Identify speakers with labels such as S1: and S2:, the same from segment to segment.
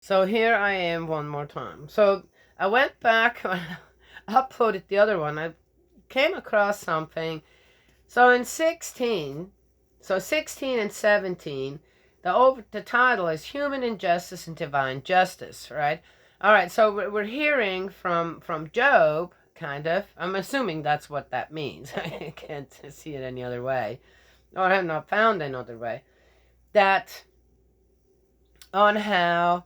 S1: So here I am one more time. So I went back when I uploaded the other one. I came across something. So in 16, so 16 and 17, the title is Human Injustice and Divine Justice, right? All right, so we're hearing from Job, kind of. I'm assuming that's what that means. I can't see it any other way, or I have not found another way. That on how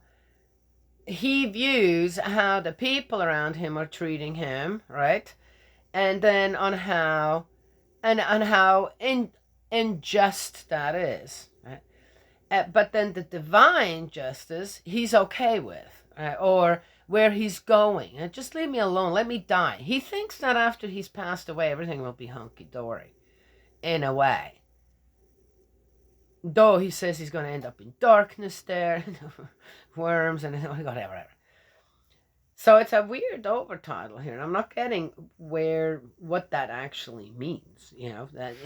S1: he views how the people around him are treating him, right? And then on how and on how unjust that is, right? But then the divine justice he's okay with, right? Or where he's going. Just leave me alone. Let me die. He thinks that after he's passed away, everything will be hunky dory, in a way. Though he says he's going to end up in darkness there, worms and whatever. So it's a weird overtitle here, and I'm not getting what that actually means. That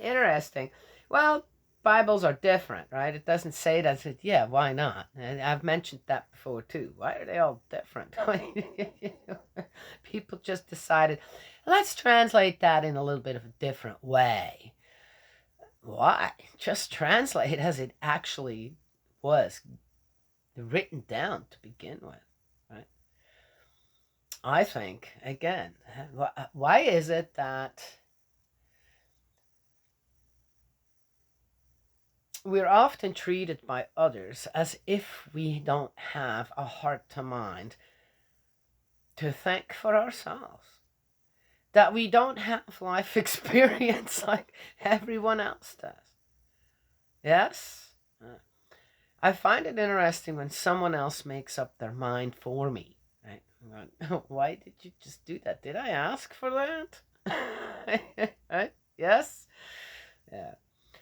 S1: interesting. Well, Bibles are different, right? It doesn't say that. Yeah, why not? And I've mentioned that before too. Why are they all different? People just decided, let's translate that in a little bit of a different way. Why? Just translate as it actually was written down to begin with, right? I think, again, why is it that we're often treated by others as if we don't have a heart to mind to think for ourselves? That we don't have life experience like everyone else does. Yes? I find it interesting when someone else makes up their mind for me. Right? Why did you just do that? Did I ask for that? Right? Yes? Yeah.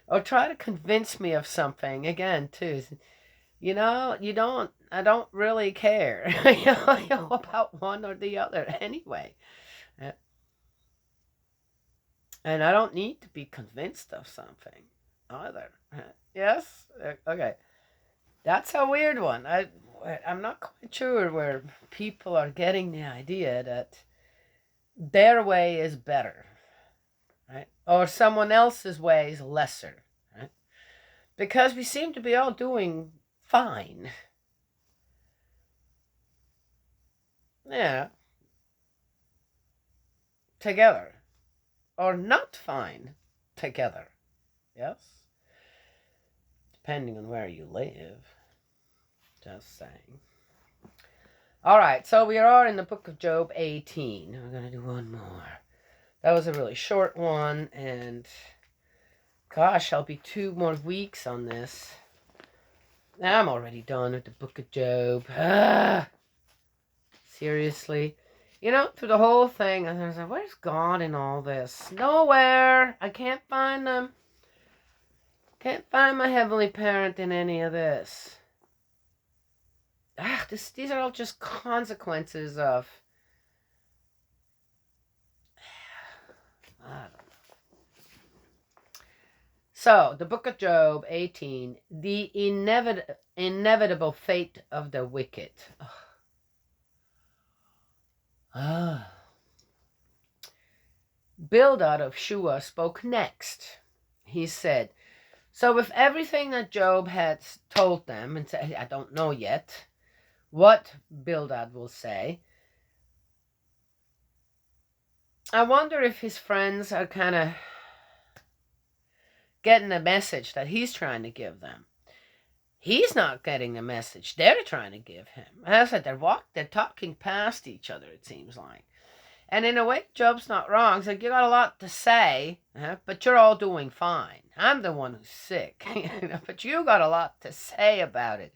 S1: Or try to convince me of something again, too. I don't really care about one or the other anyway. Uh, And I don't need to be convinced of something either. Yes? Okay. That's a weird one. I'm not quite sure where people are getting the idea that their way is better, right? Or someone else's way is lesser, right? Because we seem to be all doing fine. Yeah, together. Or not fine together. Yes? Depending on where you live. Just saying. All right, so we are in the book of Job 18. We're going to do one more. That was a really short one, and gosh, I'll be 2 more weeks on this. I'm already done with the book of Job. Seriously. Through the whole thing, I was like, where's God in all this? Nowhere. I can't find them. Can't find my heavenly parent in any of this. These are all just consequences of. I don't know. So, the book of Job 18, the inevitable fate of the wicked. Ah. Bildad of Shua spoke next. He said, so with everything that Job had told them, and said, I don't know yet what Bildad will say, I wonder if his friends are kind of getting the message that he's trying to give them. He's not getting the message they're trying to give him. As I said, they're talking past each other, it seems like. And in a way, Job's not wrong. He's like, you got a lot to say, but you're all doing fine. I'm the one who's sick, but you got a lot to say about it.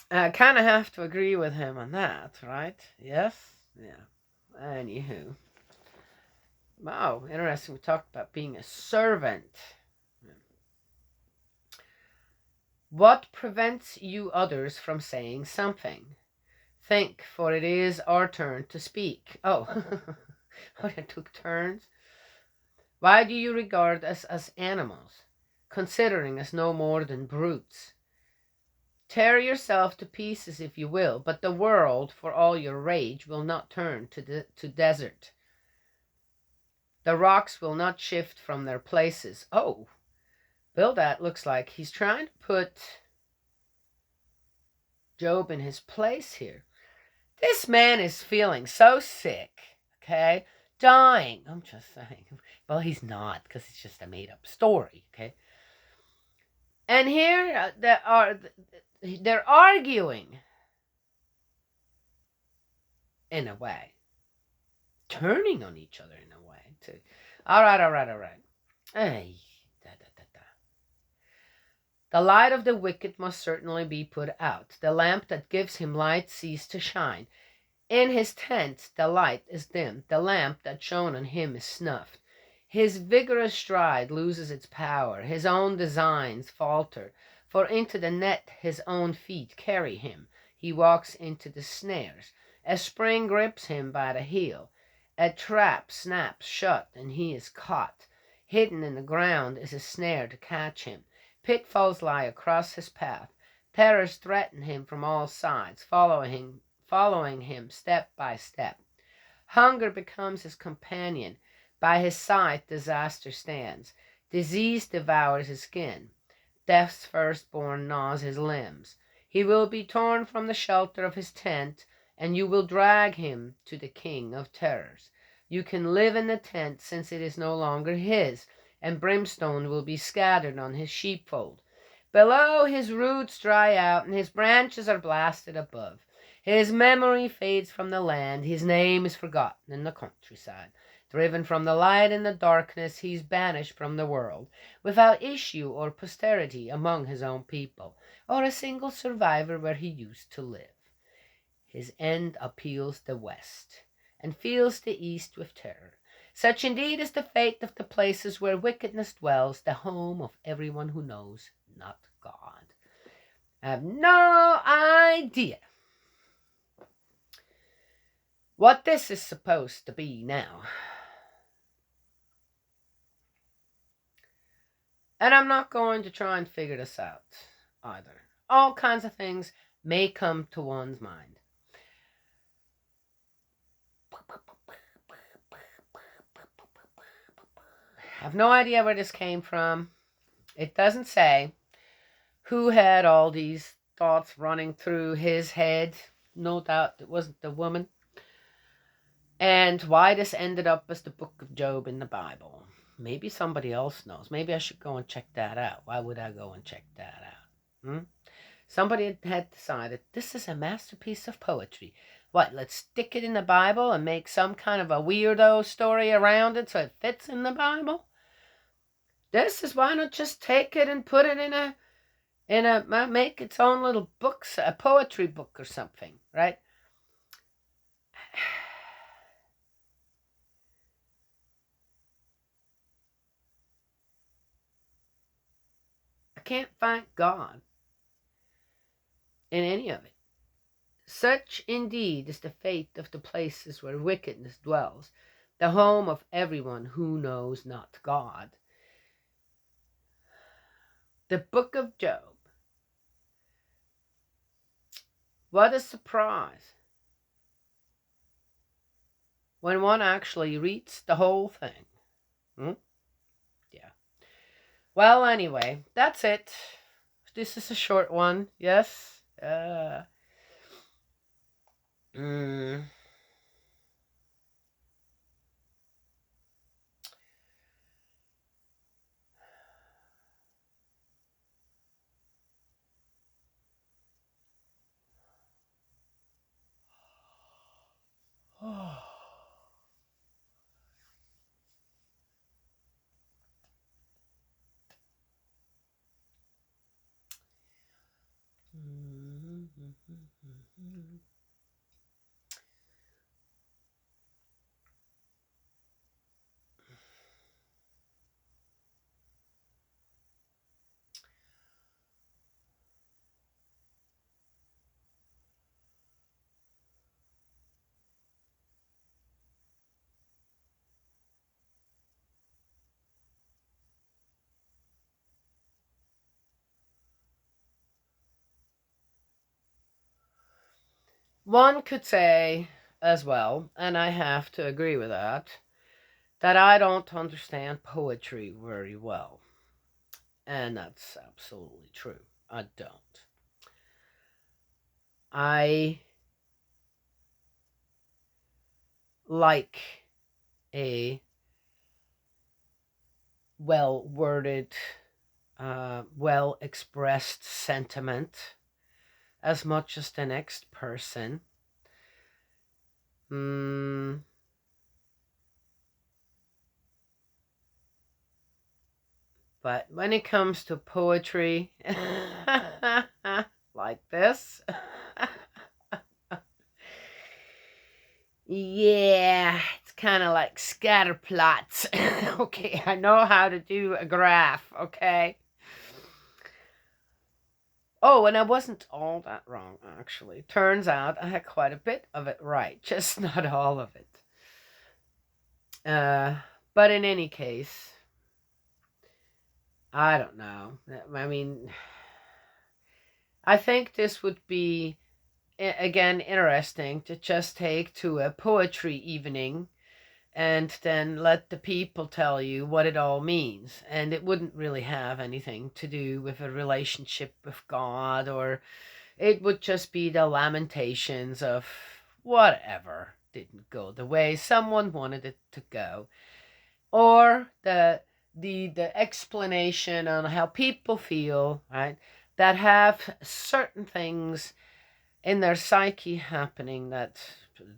S1: I kind of have to agree with him on that, right? Yes? Yeah. Anywho. Wow, interesting. We talked about being a servant. What prevents you others from saying something? Think, for it is our turn to speak. Oh, I took turns. Why do you regard us as animals? considering us no more than brutes. Tear yourself to pieces if you will, but the world, for all your rage, will not turn to desert. The rocks will not shift from their places. Oh, Bildad looks like he's trying to put Job in his place here. This man is feeling so sick, okay? Dying. I'm just saying. Well, he's not, because it's just a made-up story, okay? And here they're arguing in a way, turning on each other in a way too. All right. Ay, da, da, da, da. The light of the wicked must certainly be put out. The lamp that gives him light ceased to shine. In his tent the light is dimmed. The lamp that shone on him is snuffed. His vigorous stride loses its power. His own designs falter. For into the net his own feet carry him. He walks into the snares. A spring grips him by the heel. A trap snaps shut and he is caught. Hidden in the ground is a snare to catch him. Pitfalls lie across his path. Terrors threaten him from all sides, following him step by step. Hunger becomes his companion. By his side disaster stands. Disease devours his skin. Death's firstborn gnaws his limbs. He will be torn from the shelter of his tent, and you will drag him to the king of terrors. You can live in the tent since it is no longer his, and brimstone will be scattered on his sheepfold. Below, his roots dry out, and his branches are blasted above. His memory fades from the land, his name is forgotten in the countryside. Driven from the light in the darkness, he's banished from the world, without issue or posterity among his own people, or a single survivor where he used to live. His end appeals the west, and fills the east with terror. Such indeed is the fate of the places where wickedness dwells, the home of everyone who knows not God. I have no idea what this is supposed to be now. And I'm not going to try and figure this out either. All kinds of things may come to one's mind. I have no idea where this came from. It doesn't say who had all these thoughts running through his head. No doubt it wasn't the woman. And why this ended up as the book of Job in the Bible. Maybe somebody else knows. Maybe I should go and check that out. Why would I go and check that out? Somebody had decided this is a masterpiece of poetry. What, let's stick it in the Bible and make some kind of a weirdo story around it so it fits in the Bible? This is, why not just take it and put it in a make its own little books, a poetry book or something, right? I can't find God in any of it. Such indeed is the fate of the places where wickedness dwells, the home of everyone who knows not God. The book of Job. What a surprise when one actually reads the whole thing. Yeah. Well, anyway, that's it. This is a short one, yes? One could say as well, and I have to agree with that I don't understand poetry very well. And that's absolutely true. I don't. I like a well worded, well expressed sentiment as much as the next person. Mm, but when it comes to poetry, like this, yeah, it's kind of like scatter plots. Okay, I know how to do a graph, okay? Oh, and I wasn't all that wrong, actually. Turns out I had quite a bit of it right, just not all of it. Uh, but in any case, I don't know. I mean, I think this would be, again, interesting to just take to a poetry evening and then let the people tell you what it all means. And it wouldn't really have anything to do with a relationship with God, or it would just be the lamentations of whatever didn't go the way someone wanted it to go, or the explanation on how people feel, right? That have certain things in their psyche happening that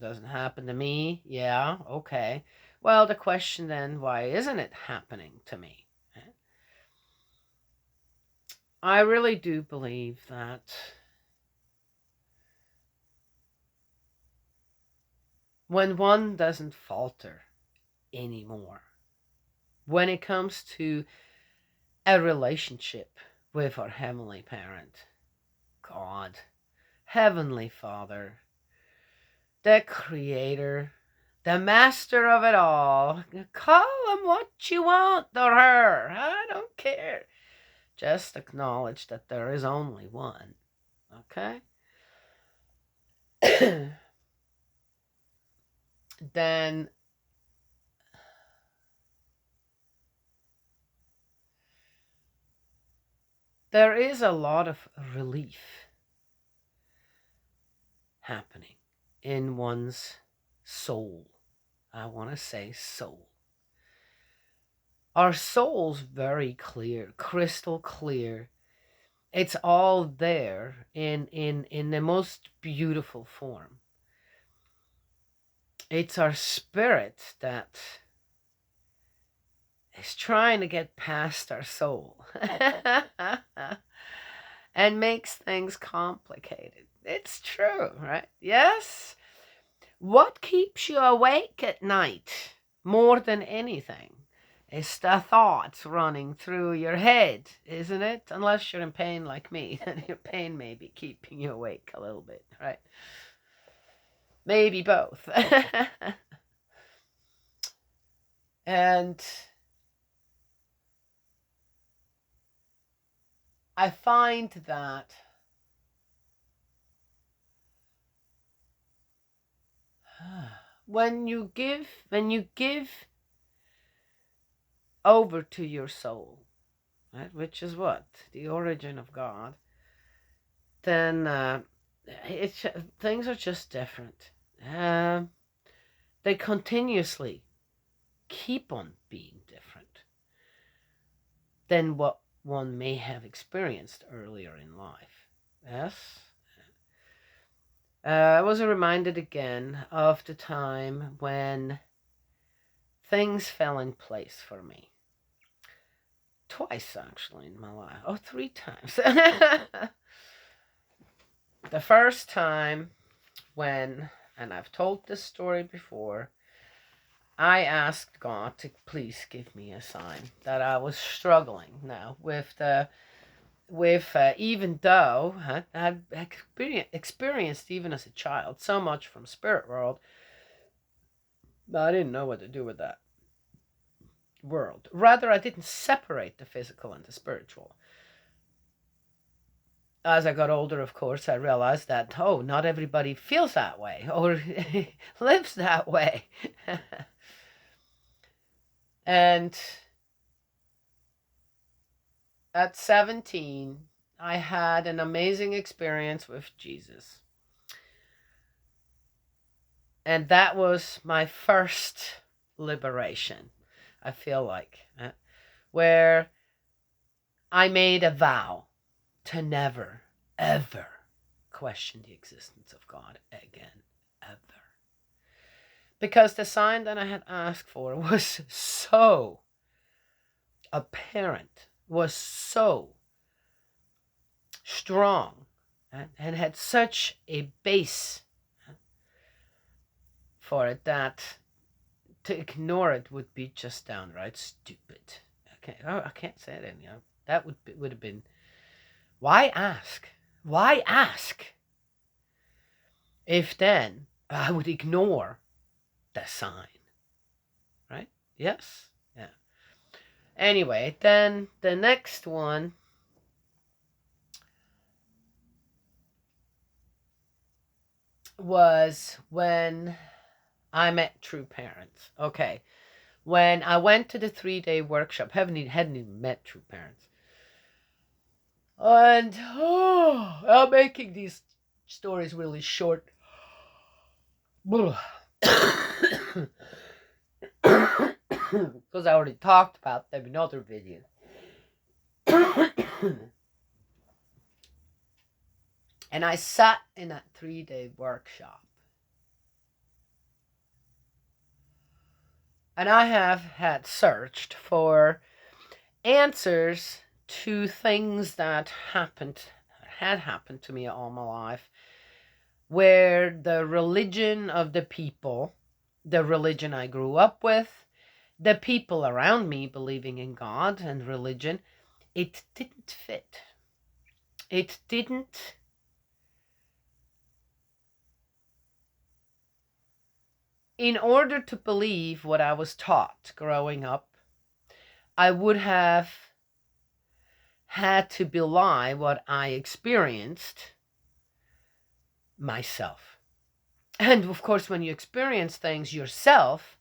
S1: doesn't happen to me. Yeah, okay. Well, the question then, why isn't it happening to me? I really do believe that when one doesn't falter anymore, when it comes to a relationship with our Heavenly Parent, God, Heavenly Father, the Creator, the Master of it all. Call him what you want or her. I don't care. Just acknowledge that there is only one. Okay? Then there is a lot of relief happening in one's soul. I want to say soul. Our soul's very clear, crystal clear. It's all there in the most beautiful form. It's our spirit that is trying to get past our soul and makes things complicated. It's true, right? Yes. What keeps you awake at night more than anything is the thoughts running through your head, isn't it? Unless you're in pain like me, then your pain may be keeping you awake a little bit, right? Maybe both. And I find that when you give over to your soul, right, which is what the origin of God, then it's things are just different. Um, they continuously keep on being different than what one may have experienced earlier in life. Yes. I was reminded again of the time when things fell in place for me. Twice, actually, in my life. Oh, three times. The first time when, and I've told this story before, I asked God to please give me a sign that I was struggling now with even though I've experienced even as a child so much from spirit world, but I didn't know what to do with that world. Rather, I didn't separate the physical and the spiritual. as I got older, of course, I realized that, oh, not everybody feels that way or lives that way. And at 17, I had an amazing experience with Jesus. And that was my first liberation, I feel like, where I made a vow to never, ever question the existence of God again, ever. Because the sign that I had asked for was so apparent, was so strong, and had such a base for it that to ignore it would be just downright stupid. Okay, I can't say it anyhow. That would have been. Why ask? Why ask? If then I would ignore the sign, right? Yes, yeah. Anyway, then the next one was when I met True Parents. Okay, when I went to the 3-day workshop, hadn't even met True Parents. And I'm making these stories really short. Because I already talked about them in other videos. And I sat in that 3-day workshop. And I have had searched for answers to things that had happened to me all my life, where the religion of the people, the religion I grew up with, the people around me believing in God and religion, it didn't fit. It didn't. In order to believe what I was taught growing up, I would have had to belie what I experienced myself. And of course, when you experience things yourself,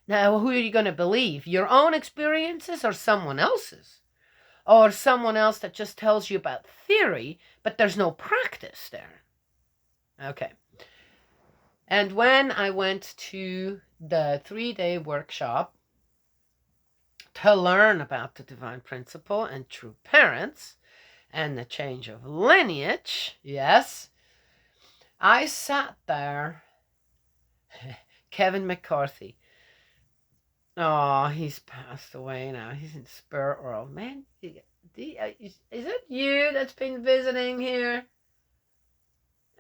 S1: now who are you going to believe? Your own experiences or someone else's? Or someone else that just tells you about theory, but there's no practice there. Okay. And when I went to the 3-day workshop to learn about the divine principle and true parents and the change of lineage, yes, I sat there. Kevin McCarthy. Oh, he's passed away now. He's in spirit world. Man, is it you that's been visiting here?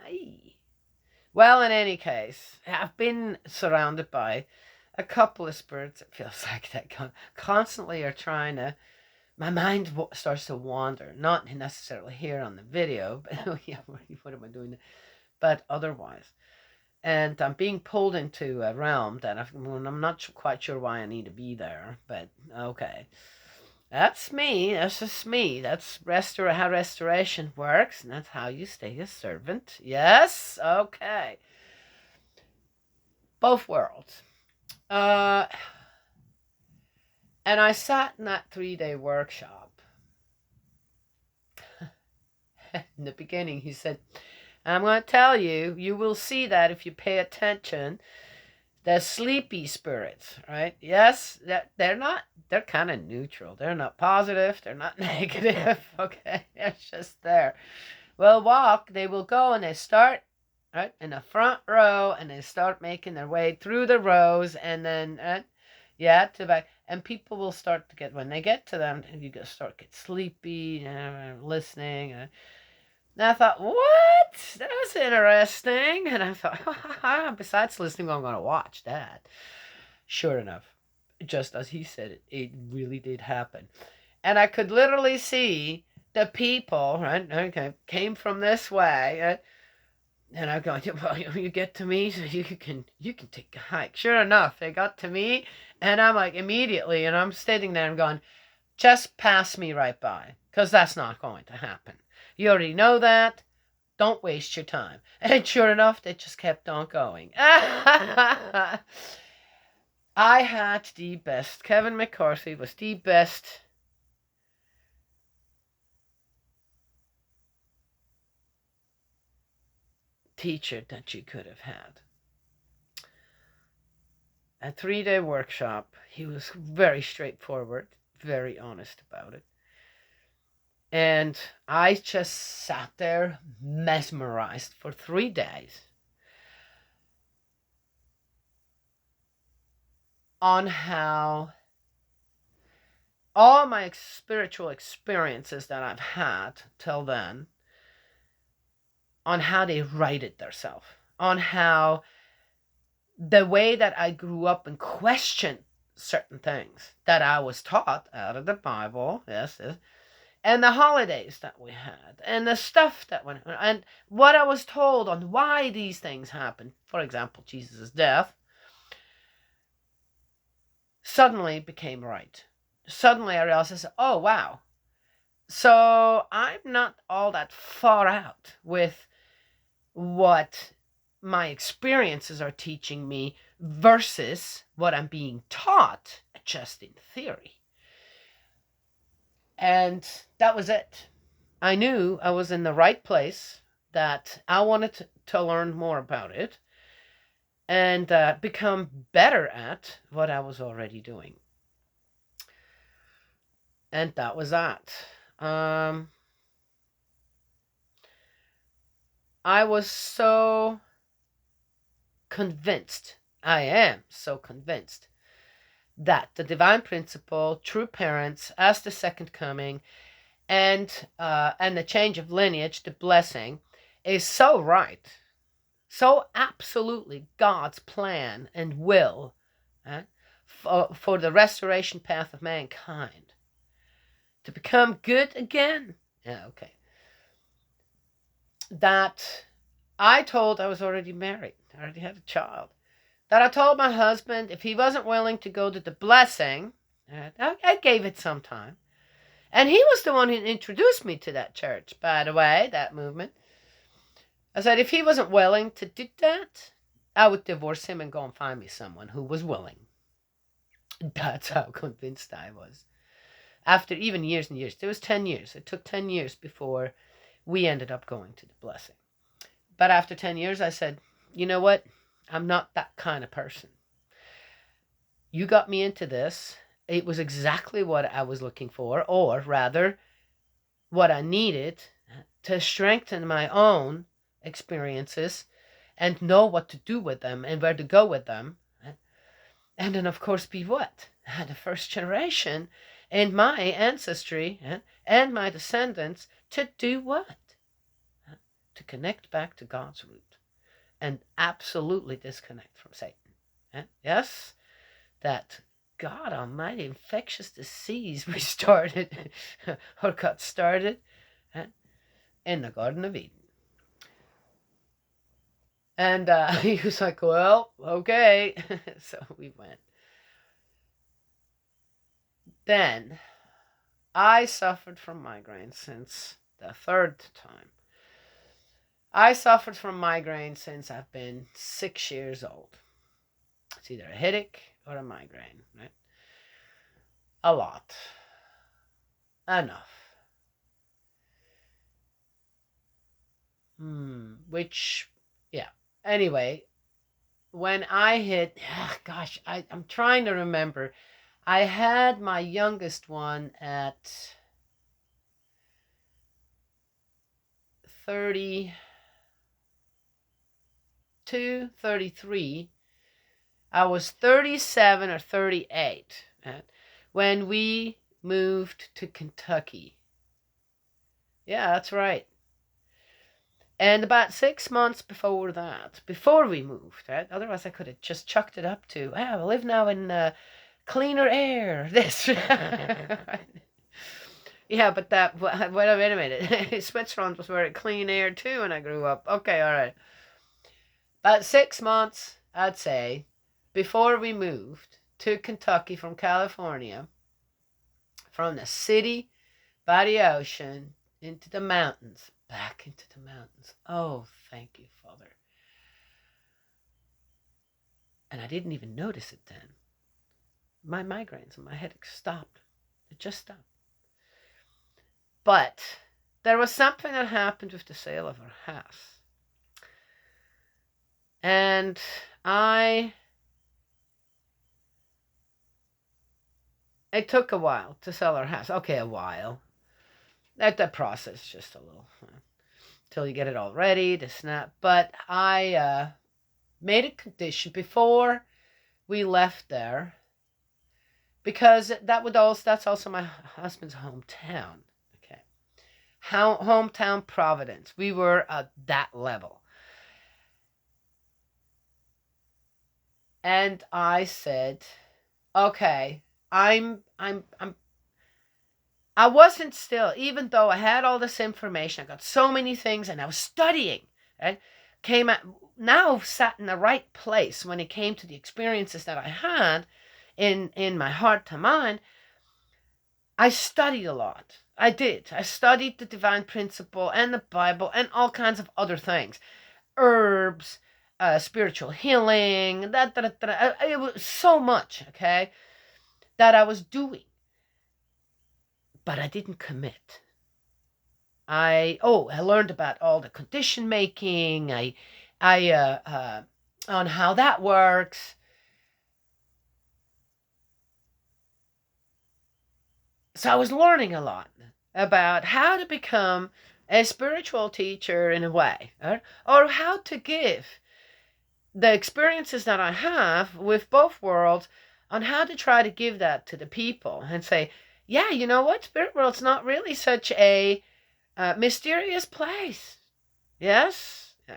S1: Aye. Well, in any case, I've been surrounded by a couple of spirits, it feels like, that constantly are trying to. My mind starts to wander, not necessarily here on the video, but yeah, what am I doing? But otherwise. And I'm being pulled into a realm that I'm not quite sure why I need to be there, but okay. That's me. That's just me. That's how restoration works, and that's how you stay a servant. Yes? Okay. Both worlds. And I sat in that 3-day workshop. In the beginning, he said, I'm going to tell you, you will see that if you pay attention, the sleepy spirits, right? Yes, they're kind of neutral. They're not positive. They're not negative. Okay, they're just there. Well, they will go and they start right in the front row and they start making their way through the rows and then, to the back. And people will start to get, when they get to them, you get sleepy, listening. And I thought, what? That was interesting. And I thought, besides listening, I'm going to watch that. Sure enough, just as he said it really did happen. And I could literally see the people, right, okay, came from this way. And I'm going, well, you get to me, so you can take a hike. Sure enough, they got to me. And I'm like, immediately, and I'm sitting there and going, just pass me right by, because that's not going to happen. You already know that. Don't waste your time. And sure enough, they just kept on going. I had the best. Kevin McCarthy was the best teacher that you could have had. A 3-day workshop. He was very straightforward, very honest about it. And I just sat there mesmerized for 3 days on how all my spiritual experiences that I've had till then, on how they righted themselves, on how the way that I grew up and questioned certain things that I was taught out of the Bible, yes, and the holidays that we had, and the stuff that went, and what I was told on why these things happened, for example, Jesus' death, suddenly became right. Suddenly I realized, oh, wow. So I'm not all that far out with what my experiences are teaching me versus what I'm being taught just in theory. And that was it. I knew I was in the right place, that I wanted to learn more about it and become better at what I was already doing. And that was that. I was so convinced, I am so convinced, that the divine principle, true parents, as the second coming, and the change of lineage, the blessing, is so right, so absolutely God's plan and will for the restoration path of mankind to become good again. Yeah, okay. That I told I was already married. I already had a child. That I told my husband if he wasn't willing to go to the blessing, I gave it some time. And he was the one who introduced me to that church, by the way, that movement. I said if he wasn't willing to do that, I would divorce him and go and find me someone who was willing. That's how convinced I was. After even years and years, there was 10 years. It took 10 years before we ended up going to the blessing. But after 10 years, I said, you know what? I'm not that kind of person. You got me into this. It was exactly what I was looking for, or rather, what I needed to strengthen my own experiences and know what to do with them and where to go with them. And then, of course, be what? The first generation in my ancestry and my descendants to do what? To connect back to God's root and absolutely disconnect from Satan. Yes, that God Almighty infectious disease we started or got started in the Garden of Eden. And he was like, well, okay. So we went. Then I suffered from migraines since the third time. I suffered from migraines since I've been 6 years old. It's either a headache or a migraine, right? A lot. Enough. Which, yeah. Anyway, when I hit, gosh, I'm trying to remember. I had my youngest one at 32, 33. I was 37 or 38 when we moved to Kentucky. Yeah, that's right. And about 6 months before that, before we moved, right? Otherwise I could have just chucked it up to, I live now in cleaner air. This. Yeah, but that, wait a minute. Switzerland was very clean air too when I grew up. Okay, all right. About 6 months, I'd say, before we moved to Kentucky from California, from the city by the ocean, into the mountains, back into the mountains. Oh, thank you, Father. And I didn't even notice it then. My migraines and my headaches stopped. It just stopped. But there was something that happened with the sale of our house. And it took a while to sell our house. Okay, a while. That process just a little till you get it all ready to snap. But I made a condition before we left there, because that's also my husband's hometown. Okay, hometown Providence. We were at that level, and I said, okay, I wasn't still, even though I had all this information, I got so many things, and I was studying, right? Now sat in the right place when it came to the experiences that I had in my heart to mind. I studied a lot. I did. I studied the divine principle and the Bible and all kinds of other things, herbs, spiritual healing. It was so much, okay, that I was doing, but I didn't commit. I learned about all the condition making. I on how that works. So I was learning a lot about how to become a spiritual teacher in a way, or how to give the experiences that I have with both worlds, on how to try to give that to the people and say, yeah, you know what, spirit world's not really such a mysterious place. Yes. Yeah.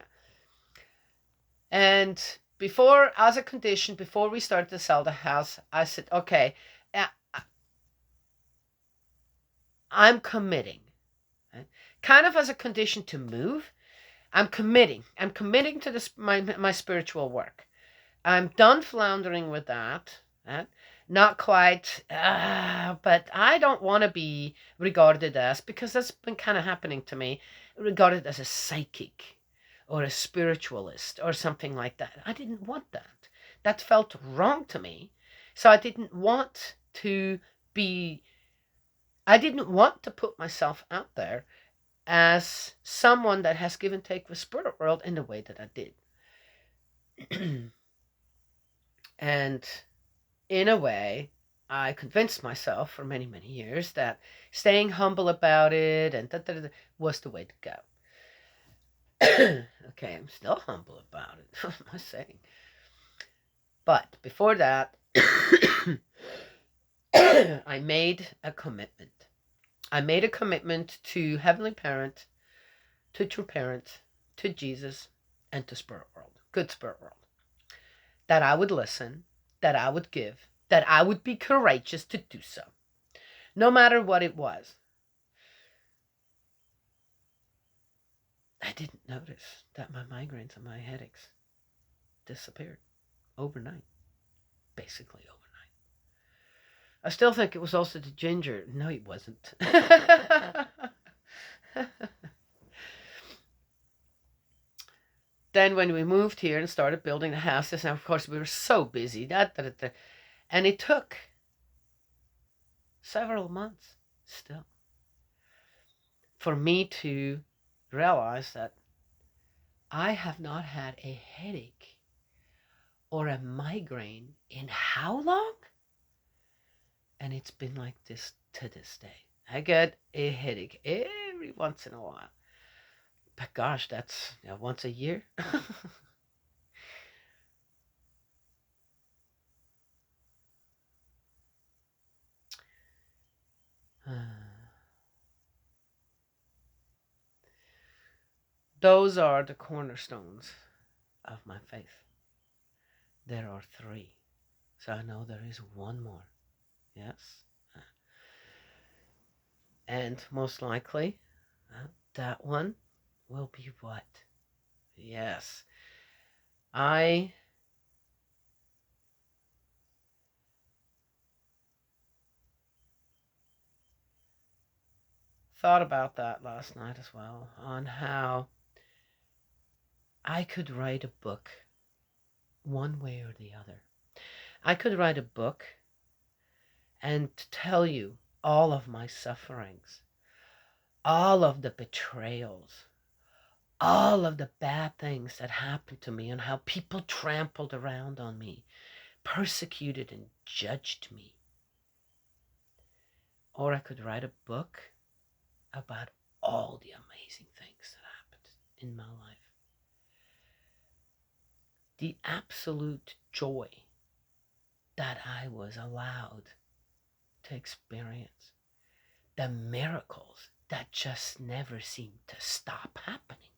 S1: And before, as a condition, before we started to sell the house, I said, okay, I'm committing. Right? Kind of as a condition to move, I'm committing. I'm committing to this my spiritual work. I'm done floundering with that. Right? Not quite, but I don't want to be regarded as, because that's been kind of happening to me, regarded as a psychic or a spiritualist or something like that. I didn't want that. That felt wrong to me. So I didn't want to be, I didn't want to put myself out there as someone that has give and take with spirit world in the way that I did. And in a way, I convinced myself for many, many years that staying humble about it and was the way to go. Okay, I'm still humble about it. What am I saying? But before that, I made a commitment. I made a commitment to Heavenly Parent, to True Parent, to Jesus, and to Spirit World, Good Spirit World. That I would listen, that I would give, that I would be courageous to do so, no matter what it was. I didn't notice that my migraines and my headaches disappeared overnight, basically overnight. I still think it was also the ginger. No, it wasn't. Then when we moved here and started building the houses, and of course we were so busy, and it took several months still for me to realize that I have not had a headache or a migraine in how long? And it's been like this to this day. I get a headache every once in a while. But gosh, that's once a year. Those are the cornerstones of my faith. There are 3. So I know there is one more. Yes. And most likely, that one will be what? Yes. I thought about that last night as well, on how I could write a book one way or the other. I could write a book and tell you all of my sufferings, all of the betrayals, all of the bad things that happened to me, and how people trampled around on me, persecuted and judged me. Or I could write a book about all the amazing things that happened in my life. The absolute joy that I was allowed to experience. The miracles that just never seemed to stop happening.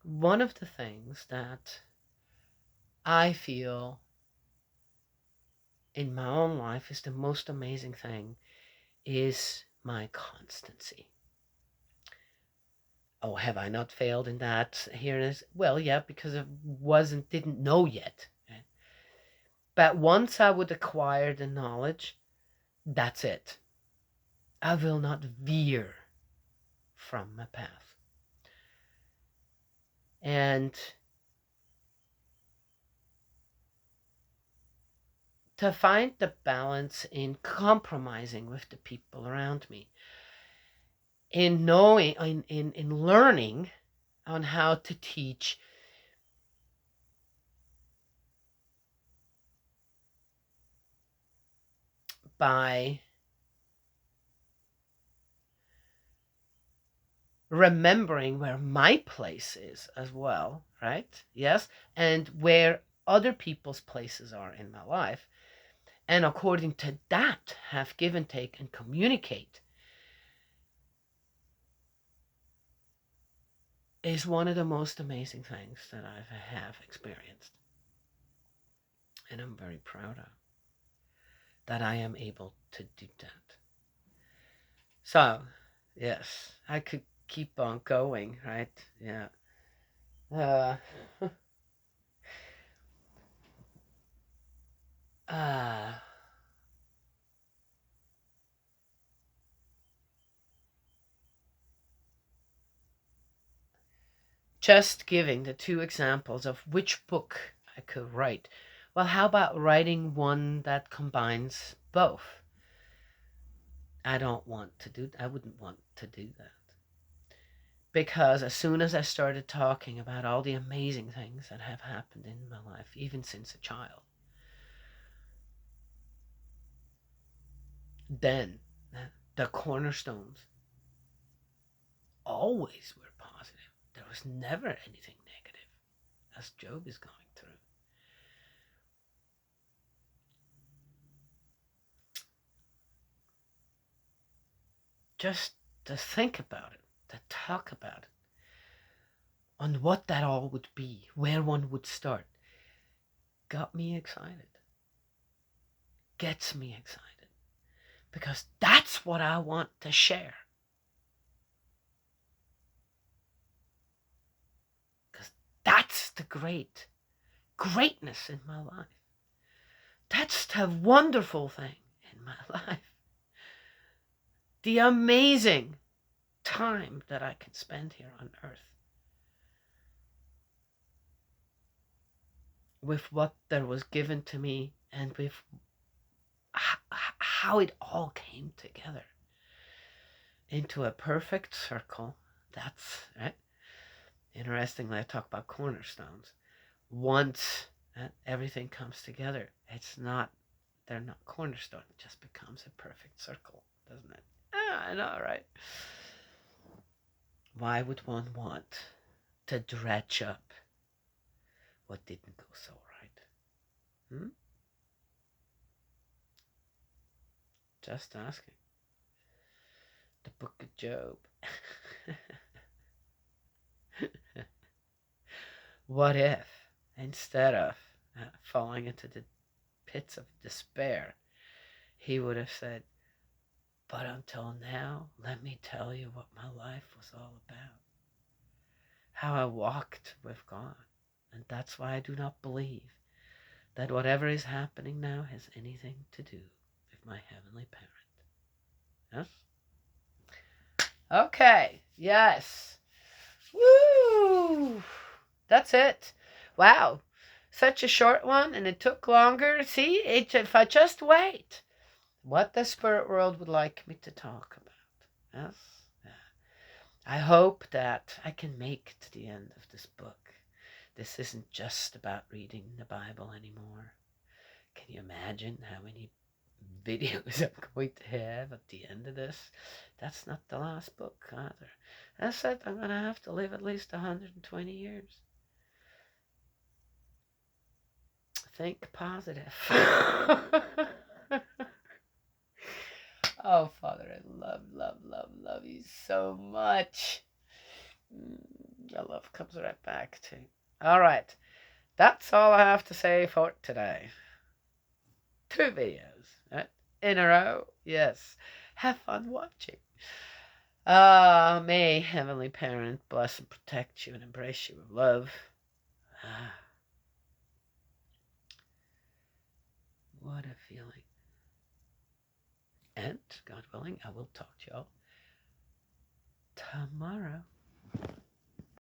S1: One of the things that I feel in my own life is the most amazing thing is my constancy. Oh, have I not failed in that? Here it is. Well, yeah, because I didn't know yet. But once I would acquire the knowledge, that's it. I will not veer from my path. And to find the balance in compromising with the people around me, in knowing, in learning on how to teach by remembering where my place is as well, right? Yes, and where other people's places are in my life, and according to that have give and take and communicate is one of the most amazing things that I have experienced, and I'm very proud of that I am able to do that. So, yes, I could keep on going, right? Yeah. Uh, uh, just giving the two examples of which book I could write. Well, how about writing one that combines both? I wouldn't want to do that. Because as soon as I started talking about all the amazing things that have happened in my life, even since a child, then the cornerstones always were positive. There was never anything negative, as Job is going through. Just to think about it, to talk about it, on what that all would be, where one would start, got me excited. Gets me excited. Because that's what I want to share. Because that's the greatness in my life. That's the wonderful thing in my life. The amazing time that I can spend here on earth with what there was given to me and with how it all came together into a perfect circle. That's right. Interestingly, I talk about cornerstones. Once everything comes together, they're not cornerstone. It just becomes a perfect circle, doesn't it? I know, right? Why would one want to dredge up what didn't go so right? Just asking. The book of Job. What if, instead of falling into the pits of despair, he would have said, but until now, let me tell you what my life was all about. How I walked with God. And that's why I do not believe that whatever is happening now has anything to do with my Heavenly Parent. Yes. Okay. Yes. Woo! That's it. Wow. Such a short one, and it took longer. See, if I just wait, what the spirit world would like me to talk about. Yes. I hope that I can make it to the end of this book. This isn't just about reading the Bible anymore. Can you imagine how many videos I'm going to have at the end of this? That's not the last book either. I said I'm going to have to live at least 120 years. Think positive. Oh, Father, I love you so much. The love comes right back to you. All right. That's all I have to say for today. 2 videos, right? In a row. Yes. Have fun watching. May Heavenly Parent bless and protect you and embrace you with love. What a feeling. And, God willing, I will talk to y'all tomorrow.